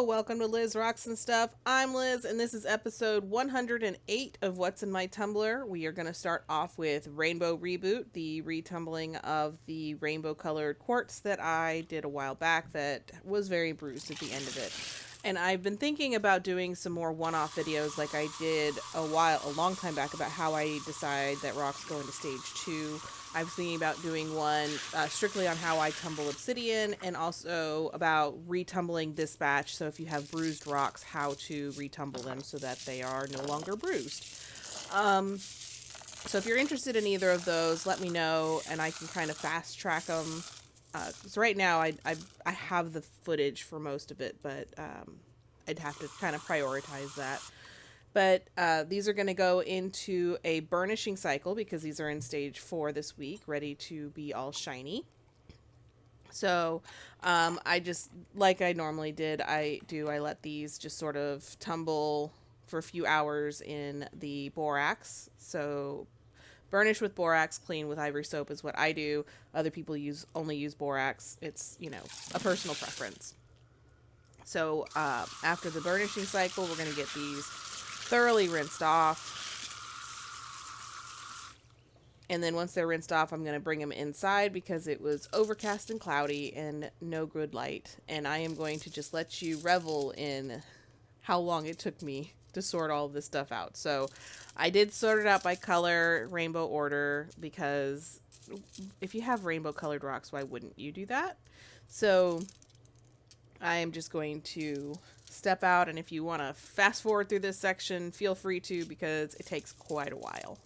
welcome to Liz Rocks and Stuff. I'm Liz, and this is episode 108 of What's in My Tumbler. We are going to start off with Rainbow Reboot, the retumbling of the rainbow colored quartz that I did a while back that was very bruised at the end of it. And I've been thinking about doing some more one-off videos like I did a long time back about how I decide that rocks go into stage 2. I was thinking about doing one strictly on how I tumble obsidian and also about retumbling this batch. So if you have bruised rocks, how to retumble them so that they are no longer bruised. So if you're interested in either of those, let me know and I can kind of fast track them. So right now I have the footage for most of it, but I'd have to kind of prioritize that. But these are going to go into a burnishing cycle because these are in stage 4 this week, ready to be all shiny. So I just, like I normally did, I let these just sort of tumble for a few hours in the borax. So burnish with borax, clean with ivory soap is what I do. Other people only use borax. It's, a personal preference. So after the burnishing cycle, we're going to get these thoroughly rinsed off. And then once they're rinsed off, I'm going to bring them inside because it was overcast and cloudy and no good light. And I am going to just let you revel in how long it took me to sort all of this stuff out. So I did sort it out by color, rainbow order, because if you have rainbow colored rocks, why wouldn't you do that? So I am just going to step out, and if you want to fast forward through this section, feel free to, because it takes quite a while.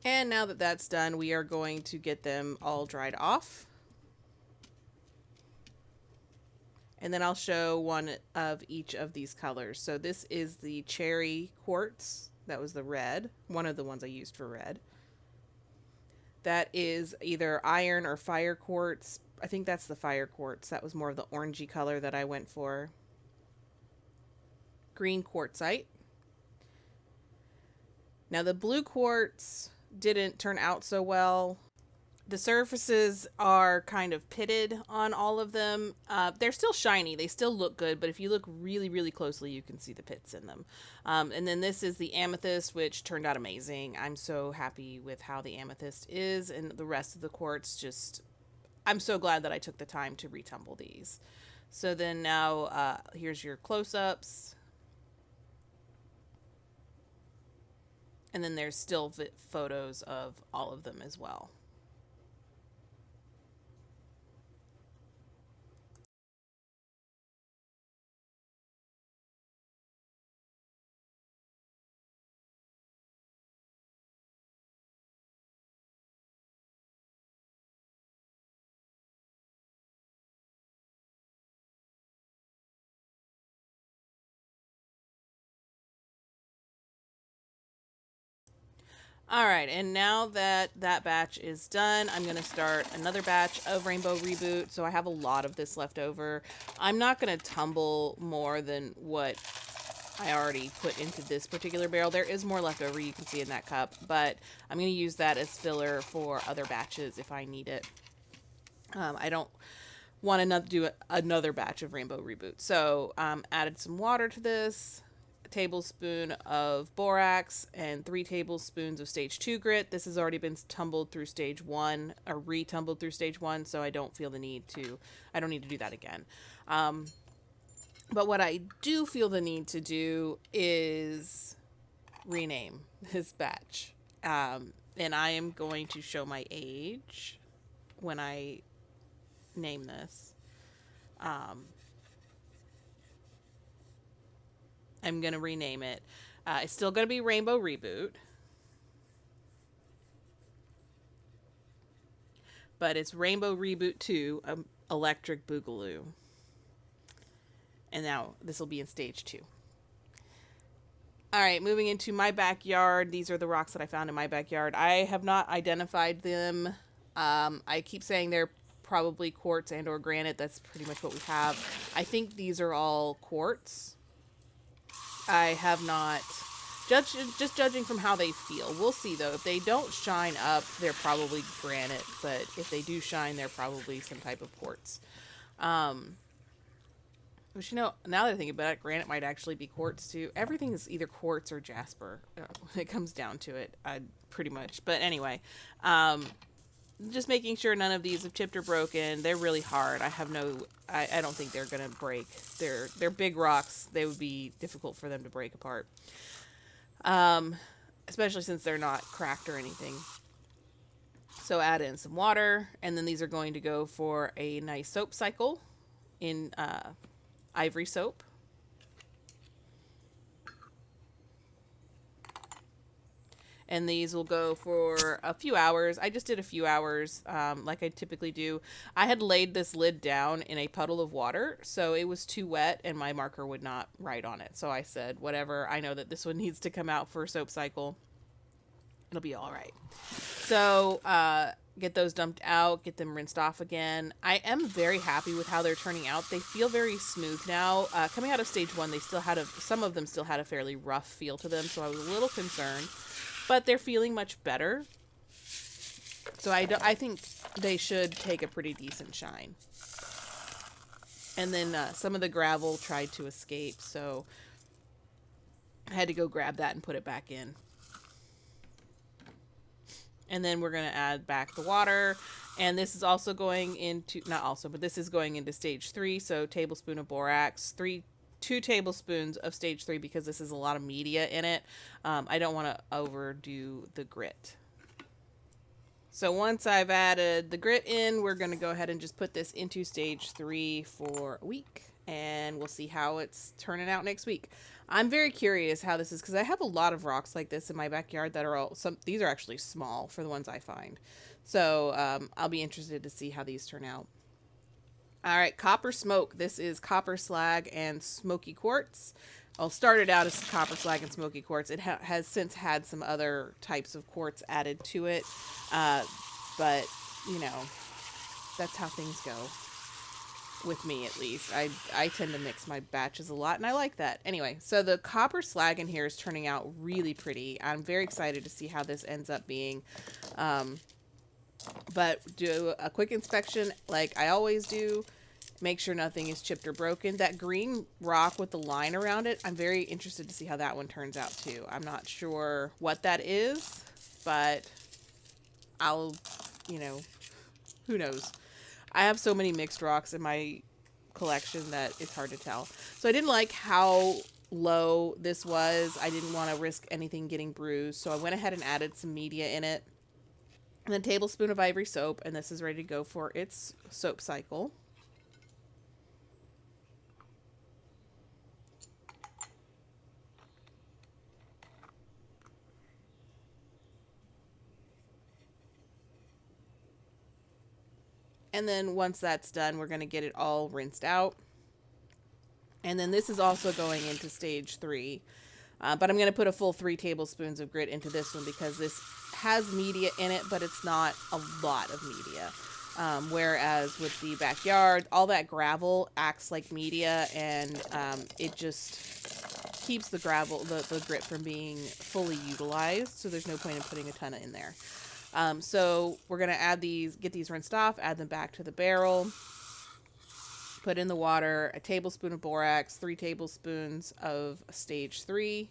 And now that that's done, we are going to get them all dried off. And then I'll show one of each of these colors. So this is the cherry quartz. That was the red. One of the ones I used for red. That is either iron or fire quartz. I think that's the fire quartz. That was more of the orangey color that I went for. Green quartzite. Now the blue quartz didn't turn out so well. The surfaces are kind of pitted on all of them. They're still shiny. They still look good, but if you look really, really closely, you can see the pits in them. And then this is the amethyst, which turned out amazing. I'm so happy with how the amethyst is, and the rest of the quartz just... I'm so glad that I took the time to retumble these. So then now, here's your close-ups. And then there's still photos of all of them as well. All right, and now that that batch is done, I'm going to start another batch of Rainbow Reboot. So I have a lot of this left over. I'm not going to tumble more than what I already put into this particular barrel. There is more left over, you can see in that cup, but I'm going to use that as filler for other batches if I need it. I don't want to do another batch of Rainbow Reboot. So added some water to this, a tablespoon of borax, and 3 tablespoons of stage 2 grit. This has already been tumbled through stage 1, or re-tumbled through stage 1, so I don't feel the need to, I don't need to do that again. But what I do feel the need to do is rename this batch. And I am going to show my age when I name this. I'm going to rename it. It's still going to be Rainbow Reboot. But it's Rainbow Reboot 2, Electric Boogaloo. And now this will be in stage 2. All right, moving into my backyard. These are the rocks that I found in my backyard. I have not identified them. I keep saying they're probably quartz and or granite. That's pretty much what we have. I think these are all quartz. I have not just judging from how they feel. We'll see though. If they don't shine up, they're probably granite, but if they do shine, they're probably some type of quartz. Which, you know, now that I think about it, granite might actually be quartz too. Everything is either quartz or jasper when it comes down to it, pretty much. But anyway, just making sure none of these have chipped or broken. They're really hard. I don't think they're going to break. They're big rocks. They would be difficult for them to break apart. Especially since they're not cracked or anything. So add in some water, and then these are going to go for a nice soap cycle in ivory soap. And these will go for a few hours. I just did a few hours like I typically do. I had laid this lid down in a puddle of water, so it was too wet and my marker would not write on it. So I said, whatever, I know that this one needs to come out for a soap cycle. It'll be all right. So get those dumped out, get them rinsed off again. I am very happy with how they're turning out. They feel very smooth now. Coming out of stage 1, they still had some of them still had a fairly rough feel to them, so I was a little concerned. But they're feeling much better. So I think they should take a pretty decent shine. And then some of the gravel tried to escape, so I had to go grab that and put it back in. And then we're going to add back the water. And this is also going into, not also, but this is going into stage 3. So tablespoon of borax, 2 tablespoons of stage 3 because this is a lot of media in it. I don't want to overdo the grit. So once I've added the grit in, we're going to go ahead and just put this into stage 3 for a week. And we'll see how it's turning out next week. I'm very curious how this is because I have a lot of rocks like this in my backyard that are these are actually small for the ones I find. So I'll be interested to see how these turn out. All right, copper smoke. This is copper slag and smoky quartz. I'll start it out as copper slag and smoky quartz. It has since had some other types of quartz added to it. But, you know, that's how things go. With me, at least. I tend to mix my batches a lot, and I like that. Anyway, so the copper slag in here is turning out really pretty. I'm very excited to see how this ends up being. But do a quick inspection like I always do. Make sure nothing is chipped or broken. That green rock with the line around it, I'm very interested to see how that one turns out too. I'm not sure what that is, but I'll, you know, who knows. I have so many mixed rocks in my collection that it's hard to tell. So I didn't like how low this was. I didn't want to risk anything getting bruised. So I went ahead and added some media in it. And then a tablespoon of ivory soap. And this is ready to go for its soap cycle. And then once that's done, we're going to get it all rinsed out. And then this is also going into stage 3. But I'm going to put a full 3 tablespoons of grit into this one because this has media in it, but it's not a lot of media. Whereas with the backyard, all that gravel acts like media, and it just keeps the gravel, the grit from being fully utilized. So there's no point in putting a ton in there. So we're going to get these rinsed off, add them back to the barrel, put in the water, a tablespoon of borax, 3 tablespoons of stage 3,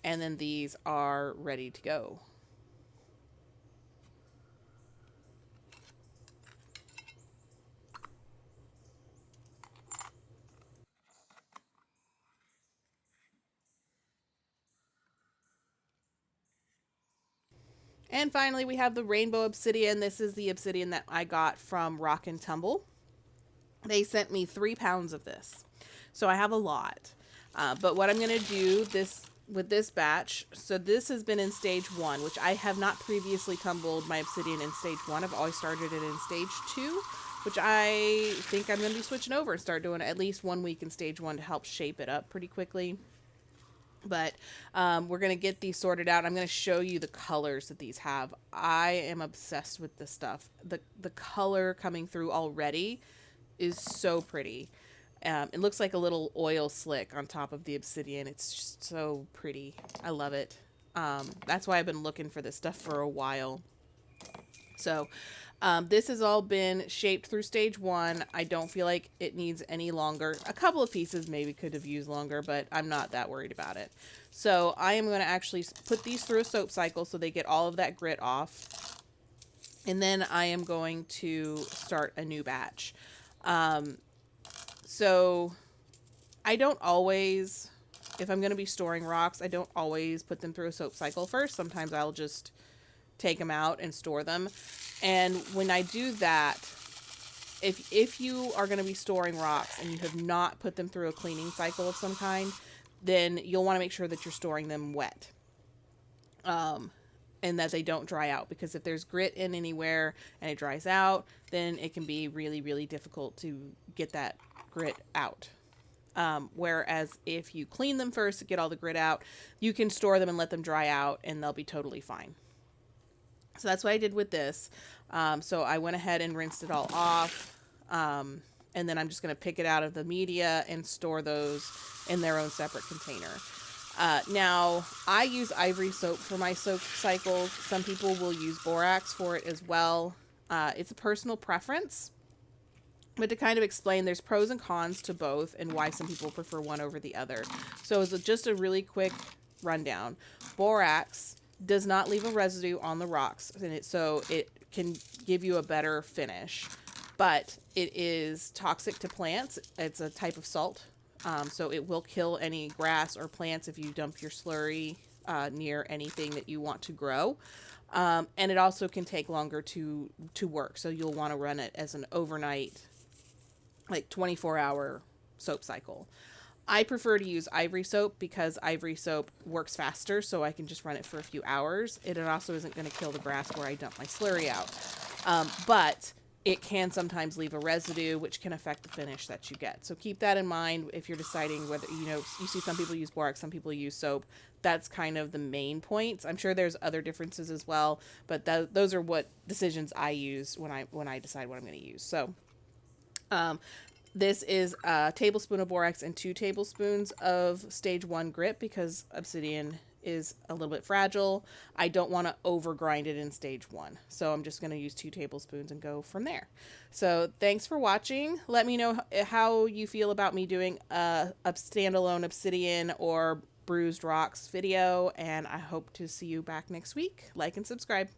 and then these are ready to go. And finally, we have the Rainbow Obsidian. This is the obsidian that I got from Rock and Tumble. They sent me 3 pounds of this. So I have a lot. But what I'm going to do with this batch, so this has been in stage 1, which I have not previously tumbled my obsidian in stage 1. I've always started it in stage 2, which I think I'm going to be switching over and start doing at least 1 week in stage 1 to help shape it up pretty quickly. But we're going to get these sorted out. I'm going to show you the colors that these have. I am obsessed with this stuff. The color coming through already is so pretty. It looks like a little oil slick on top of the obsidian. It's just so pretty. I love it. That's why I've been looking for this stuff for a while. So this has all been shaped through stage 1. I don't feel like it needs any longer. A couple of pieces maybe could have used longer, but I'm not that worried about it. So I am going to actually put these through a soap cycle so they get all of that grit off. And then I am going to start a new batch. So I don't always, if I'm going to be storing rocks, I don't always put them through a soap cycle first. Sometimes I'll just take them out and store them. And when I do that, if you are going to be storing rocks and you have not put them through a cleaning cycle of some kind, then you'll want to make sure that you're storing them wet. And that they don't dry out, because if there's grit in anywhere and it dries out, then it can be really, really difficult to get that grit out. Whereas if you clean them first to get all the grit out, you can store them and let them dry out and they'll be totally fine. So that's what I did with this. So I went ahead and rinsed it all off. And then I'm just going to pick it out of the media and store those in their own separate container. Now, I use ivory soap for my soap cycles. Some people will use borax for it as well. It's a personal preference. But to kind of explain, there's pros and cons to both and why some people prefer one over the other. So as just a really quick rundown, borax does not leave a residue on the rocks, and so it can give you a better finish. But it is toxic to plants. It's a type of salt. So it will kill any grass or plants if you dump your slurry near anything that you want to grow. And it also can take longer to work. So you'll want to run it as an overnight, like 24-hour soap cycle. I prefer to use ivory soap because ivory soap works faster, so I can just run it for a few hours. It also isn't going to kill the grass where I dump my slurry out. But it can sometimes leave a residue, which can affect the finish that you get. So keep that in mind if you're deciding whether, you see some people use borax, some people use soap. That's kind of the main points. I'm sure there's other differences as well, but those are what decisions I use when I decide what I'm going to use. So this is a tablespoon of borax and 2 tablespoons of stage 1 grit, because obsidian is a little bit fragile. I don't want to over grind it in stage 1. So I'm just going to use 2 tablespoons and go from there. So thanks for watching. Let me know how you feel about me doing a standalone obsidian or bruised rocks video, and I hope to see you back next week. Like and subscribe.